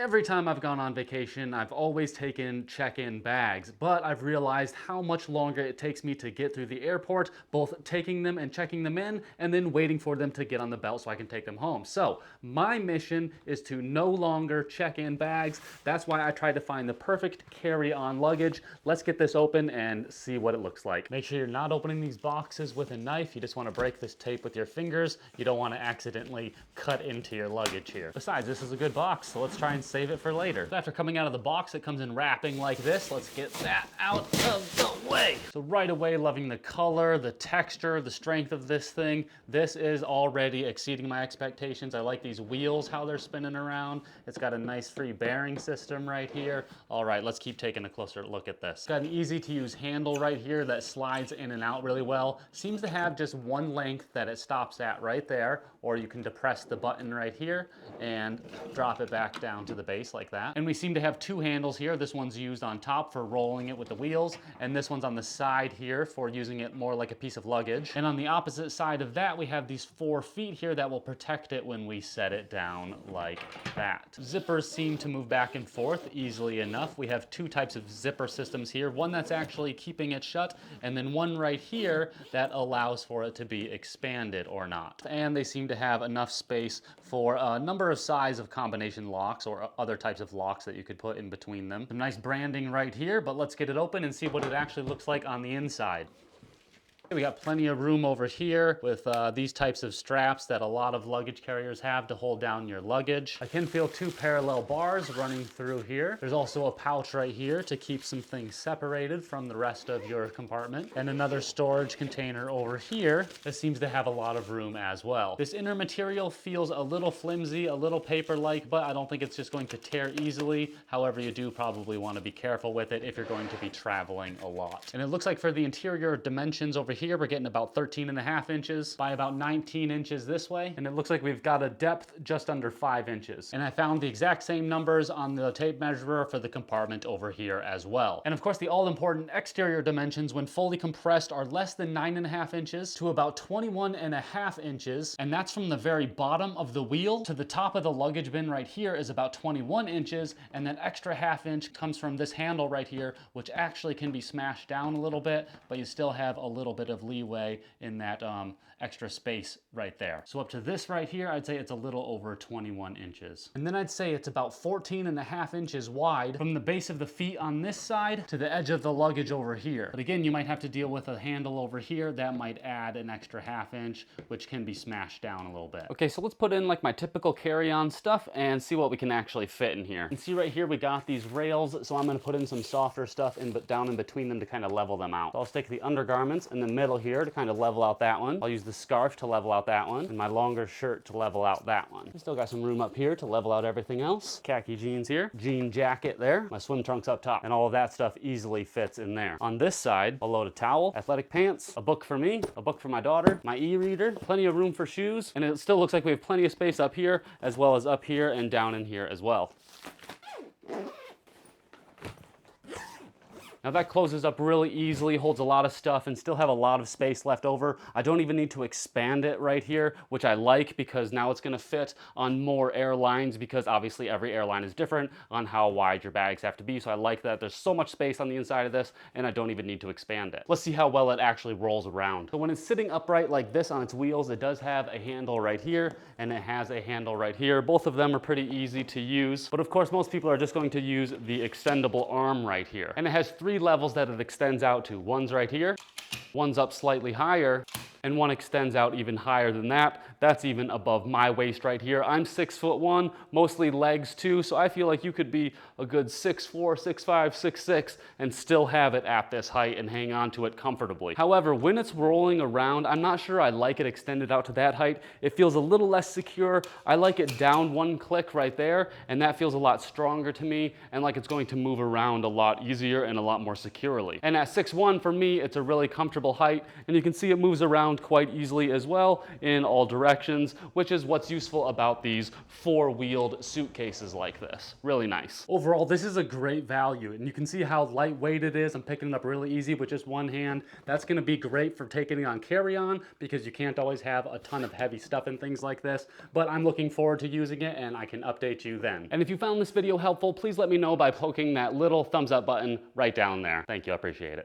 Every time I've gone on vacation, I've always taken check-in bags, but I've realized how much longer it takes me to get through the airport, both taking them and checking them in, and then waiting for them to get on the belt so I can take them home. So my mission is to no longer check in bags. That's why I tried to find the perfect carry-on luggage. Let's get this open and see what it looks like. Make sure you're not opening these boxes with a knife. You just want to break this tape with your fingers. You don't want to accidentally cut into your luggage here. Besides, this is a good box, so let's try and save it for later. So after coming out of the box, it comes in wrapping like this. Let's get that out of the way. So right away, loving the color, the texture, the strength of this thing. This is already exceeding my expectations. I like these wheels, how they're spinning around. It's got a nice free bearing system right here. All right, let's keep taking a closer look at this. It's got an easy to use handle right here that slides in and out really well. Seems to have just one length that it stops at right there, or you can depress the button right here and drop it back down to the base like that. And we seem to have two handles here. This one's used on top for rolling it with the wheels, and this one's on the side here for using it more like a piece of luggage. And on the opposite side of that, we have these 4 feet here that will protect it when we set it down like that. Zippers seem to move back and forth easily enough. We have 2 types of zipper systems here. One that's actually keeping it shut, and then one right here that allows for it to be expanded or not. And they seem to have enough space for a number of size of combination locks or other types of locks that you could put in between them. Some nice branding right here, but let's get it open and see what it actually looks like on the inside. We got plenty of room over here with these types of straps that a lot of luggage carriers have to hold down your luggage. I can feel 2 parallel bars running through here. There's also a pouch right here to keep some things separated from the rest of your compartment, and another storage container over here that seems to have a lot of room as well. This inner material feels a little flimsy, a little paper-like, but I don't think it's just going to tear easily. However, you do probably want to be careful with it if you're going to be traveling a lot. And it looks like for the interior dimensions over here, we're getting about 13.5 inches by about 19 inches this way. And it looks like we've got a depth just under 5 inches. And I found the exact same numbers on the tape measurer for the compartment over here as well. And of course, the all-important exterior dimensions when fully compressed are less than 9.5 inches to about 21.5 inches. And that's from the very bottom of the wheel to the top of the luggage bin right here is about 21 inches. And that extra ½ inch comes from this handle right here, which actually can be smashed down a little bit, but you still have a little bit of leeway in that extra space right there. So up to this right here, I'd say it's a little over 21 inches. And then I'd say it's about 14.5 inches wide from the base of the feet on this side to the edge of the luggage over here. But again, you might have to deal with a handle over here that might add an extra ½ inch, which can be smashed down a little bit. Okay, so let's put in like my typical carry-on stuff and see what we can actually fit in here. And see right here, we got these rails, so I'm gonna put in some softer stuff down in between them to kind of level them out. So I'll stick the undergarments in the middle here to kind of level out that one. I'll use the scarf to level out that one, and my longer shirt to level out that one. Still got some room up here to level out everything else. Khaki jeans here, jean jacket there, my swim trunks up top, and all of that stuff easily fits in there. On this side, I'll load a towel, athletic pants, a book for me, a book for my daughter, my e-reader, plenty of room for shoes, and it still looks like we have plenty of space up here, as well as up here and down in here as well. Now that closes up really easily, holds a lot of stuff, and still have a lot of space left over. I don't even need to expand it right here, which I like because now it's gonna fit on more airlines, because obviously every airline is different on how wide your bags have to be. So I like that there's so much space on the inside of this and I don't even need to expand it. Let's see how well it actually rolls around. So when it's sitting upright like this on its wheels, it does have a handle right here and it has a handle right here. Both of them are pretty easy to use, but of course most people are just going to use the extendable arm right here. And it has 3 levels that it extends out to. One's right here, one's up slightly higher, and one extends out even higher than that. That's even above my waist right here. I'm 6'1", mostly legs too, so I feel like you could be a good 6'4", 6'5", 6'6", and still have it at this height and hang on to it comfortably. However, when it's rolling around, I'm not sure I like it extended out to that height. It feels a little less secure. I like it down 1 click right there, and that feels a lot stronger to me, and like it's going to move around a lot easier and a lot more securely. And at 6'1", for me, it's a really comfortable height, and you can see it moves around around quite easily as well in all directions, which is what's useful about these four-wheeled suitcases like this. Really nice. Overall, this is a great value, and you can see how lightweight it is. I'm picking it up really easy with just one hand. That's gonna be great for taking it on carry-on because you can't always have a ton of heavy stuff and things like this, but I'm looking forward to using it and I can update you then. And if you found this video helpful, please let me know by poking that little thumbs up button right down there. Thank you, I appreciate it.